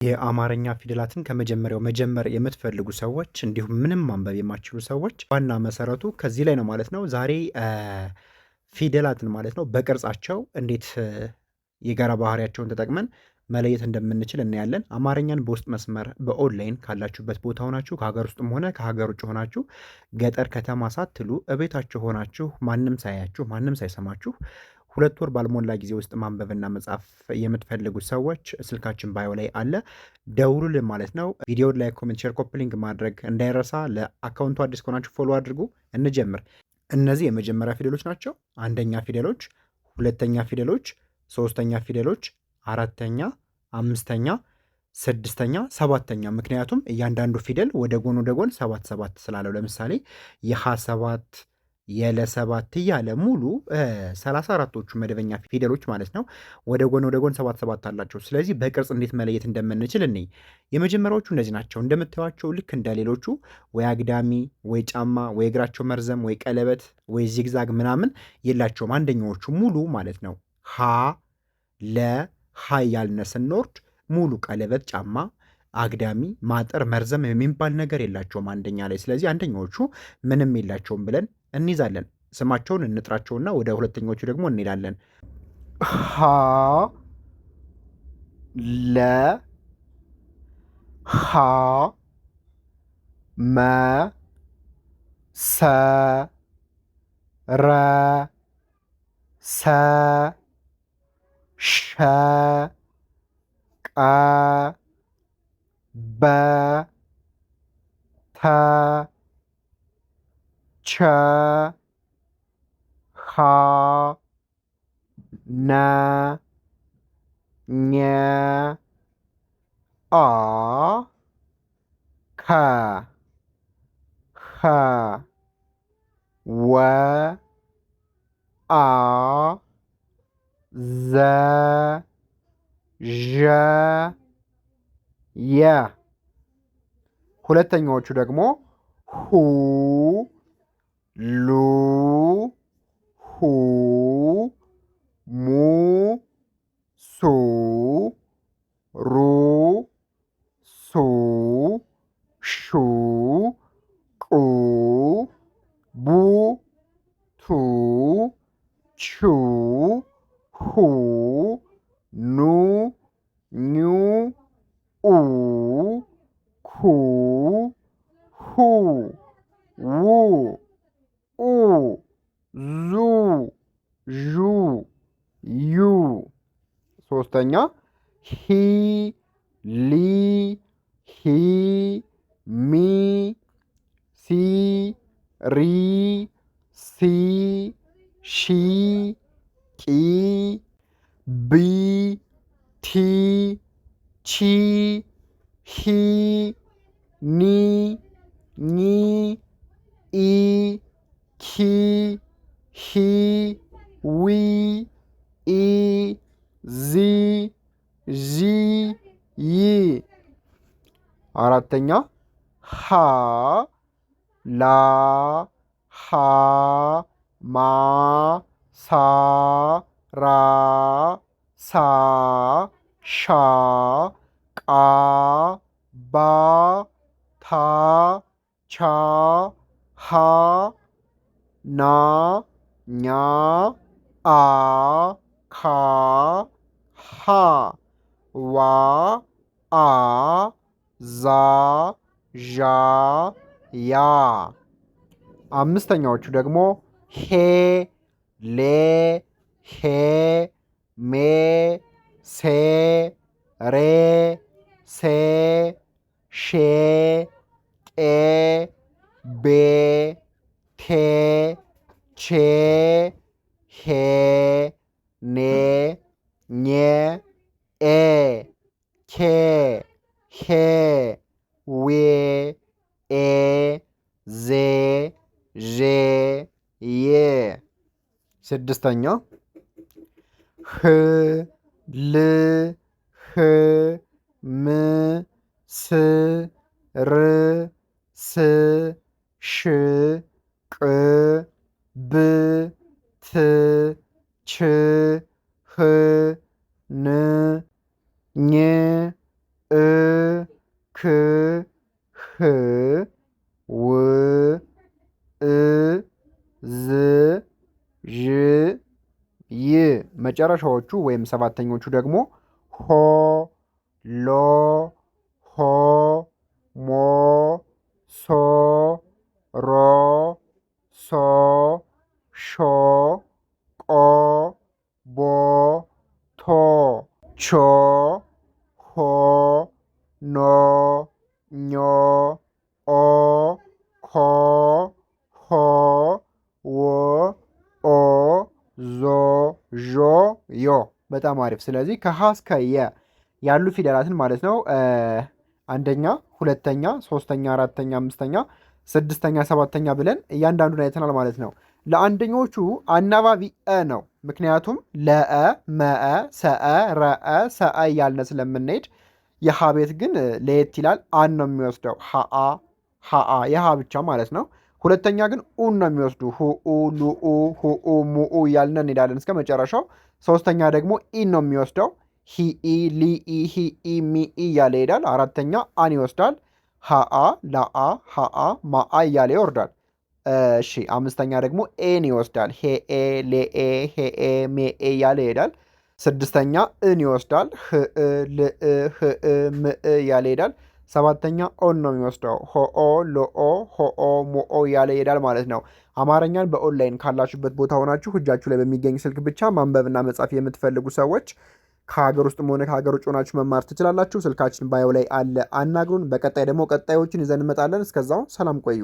የአማርኛ ፊደላትን ከመጀመሪያው መጀመር የምትፈልጉ ሰዎች እንዲሁም ምንም ማንበብ የማትችሉ ሰዎች ዋና መሰረቱ ከዚህ ላይ ነው ማለት ነው። ዛሬ ፊደላትን ማለት ነው በቅርጻቸው እንዴት የጋራ ባህሪያቸውን ተጠቅመን መለየት እንደምንችል እናያለን። አማርኛን በውስጥ መስመር በኦንላይን ካላችሁበት ቦታ ሆናችሁ ከሀገር ውስጥም ሆነ ከሀገር ውጭ ሆናችሁ ገጠር ከተማ ሳትሉ እቤታችሁ ሆናችሁ ማንም ሳያችሁ ማንም ሳይሰማችሁ 2 ወር ባልሞላ ጊዜ ውስጥ ማንበብና መጻፍ የምትፈልጉ ሰዎች ስልካችን ባዮ ላይ አለ፣ ደውሉልን ማለት ነው። ቪዲዮውን ላይ ኮሜንት፣ ሼር፣ ኮፒ ሊንክ ማድረግ እንዳይረሳ። ለአካውንቱ አዲስ ከሆናችሁ ፎሎ አድርጉ። እንጀምር። እነዚህ የመጀመሪያ ፊደሎች ናቸው። አንደኛ ፊደሎች፣ ሁለተኛ ፊደሎች፣ ሶስተኛ ፊደሎች፣ አራተኛ፣ አምስተኛ፣ ስድስተኛ፣ ሰባተኛ። ምክንያቱም እያንዳንዱ ፊደል ወደ ጎን ሰባት ሰባት ስላለው ለምሳሌ የሀ ሰባት የለ7 እያለ ሙሉ 34ቶቹ መደበኛ ፊደሎች ማለት ነው ወደ ጎን ሰባት ሰባት አላቸው። ስለዚህ በቅርጽ እንዴት መለየት እንደምንችል እኔ የመጀመሪያዎቹ እነዚህ ናቸው። እንደምታዩቸው ልክ እንደሌሎቹ ወይ አግዳሚ ወይ ጫማ ወይ እግራቸው መርዘም ወይ ቀለበት ወይ ዚግዛግ ምናምን የላቸውም። አንደኛዎቹ ሙሉ ማለት ነው ሀ ለ ሀ ያልነ ስንወርድ ሙሉ ቀለበት ጫማ አግዳሚ ማጠር መርዘም የሚባል ነገር የላቸውም አንደኛ ላይ። ስለዚህ አንደኛዎቹ ምንም የላቸውም ብለን እንይዛለን። ስማቸውን እንጥራቸውና ወደ ሁለተኞቹ ደግሞ እንሄዳለን። ሀ ለ ሀ መ ሰ ረ ሰ ሸ ቀ በ ተ ቸ ሀ ነ ኘ አ ከ ኸ ወ አ ዘ ዠ የ። ሁለተኛዎቹ ደግሞ ሁ ሉ ሁ ሙ ሱ ሩ ሱ ሹ ቁ ቡ ቱ ቹ ሁ ኑ ኙ ኡ ኩ ሁ ው ኡ ዙ ዡ ዩ። ሶስተኛ ሂ ሊ ሂ ሚ ሲ ሪ ሲ ሺ ቂ ቢ ቲ ቺ ሂ ኒ ኚ ኢ ኪ ሂ ዊ ኢ ዚ ዢ ይ። አራተኛ ሀ ላ ሃ ማ ሳ ራ ሳ ሻ ቃ ባ ታ ቻ ሃ ና ኛ አ ካ ሃ ዋ አ ዛ ዣ ያ። አምስተኛዎቹ ደግሞ ሄ ሌ ሄ ሜ ሴ ሬ ሴ ሼ ቄ ቤ ቴ ቼ ሄ ኔ ኜ ኤ ኬ ሄ ዌ ኤ ዜ ዤ ዬ። ስድስተኛ ህ ል ህ ም ስ ር ስ ሽ ቅ ብ ት ች ህ ን ኝ እ ክ ህ ው እ ዝ ዥ ይ መጨረሻዎቹ ወይም ሰባተኞቹ ደግሞ ሆ ሎ ሆ ሞ ሶ ሮ ሶ ሾ ቆ ቦ ቶ ቾ ሆ ኖ ኞ ኦ ኮ ሆ ዎ ኦ ዞ ዦ ዮ። በጣም አሪፍ። ስለዚህ ከሀ እስከ የ ያሉ ፊደላትን ማለት ነው አንደኛ፣ ሁለተኛ፣ ሶስተኛ፣ አራተኛ፣ አምስተኛ፣ ስድስተኛ፣ ሰባተኛ ብለን እያንዳንዱን አይተናል ማለት ነው። ለአንደኞቹ አናባቢ ነው። ምክንያቱም ለአ፣ መአ፣ ሰአ፣ ረአ፣ ሰአ እያልን ስለምንሄድ የሀ ቤት ግን ለየት ይላል። አን ነው የሚወስደው። ሀአ ሀአ የሀ ብቻ ማለት ነው። ሁለተኛ ግን ኡን ነው የሚወስዱ። ሁኡ፣ ሉኡ፣ ሁኡ፣ ሙኡ እያልን እንሄዳለን እስከ መጨረሻው። ሶስተኛ ደግሞ ኢን ነው የሚወስደው። ሂኢ፣ ሊኢ፣ ሂኢ፣ ሚኢ እያለ ይሄዳል። አራተኛ አን ይወስዳል። ሀአ፣ ላአ፣ ሀአ፣ ማአ እያለ ይወርዳል። እሺ አምስተኛ ደግሞ ኤን ይወስዳል። ሄኤ፣ ሌኤ፣ ሄኤ፣ ሜኤ እያለ ይሄዳል። ስድስተኛ እን ይወስዳል። ህእ፣ ልእ፣ ህእ፣ ምእ እያለ ይሄዳል። ሰባተኛ ኦን ነው የሚወስደው። ሆኦ፣ ሎኦ፣ ሆኦ፣ ሞኦ እያለ ይሄዳል ማለት ነው። አማርኛን በኦንላይን ካላችሁበት ቦታ ሆናችሁ እጃችሁ ላይ በሚገኝ ስልክ ብቻ ማንበብና መጻፍ የምትፈልጉ ሰዎች ከሀገር ውስጥም ሆነ ከሀገር ውጭ ሆናችሁ መማር ትችላላችሁ። ስልካችን ባዮ ላይ አለ፣ አናግሩን። በቀጣይ ደግሞ ቀጣዮችን ይዘን እንመጣለን። እስከዛው ሰላም ቆዩ።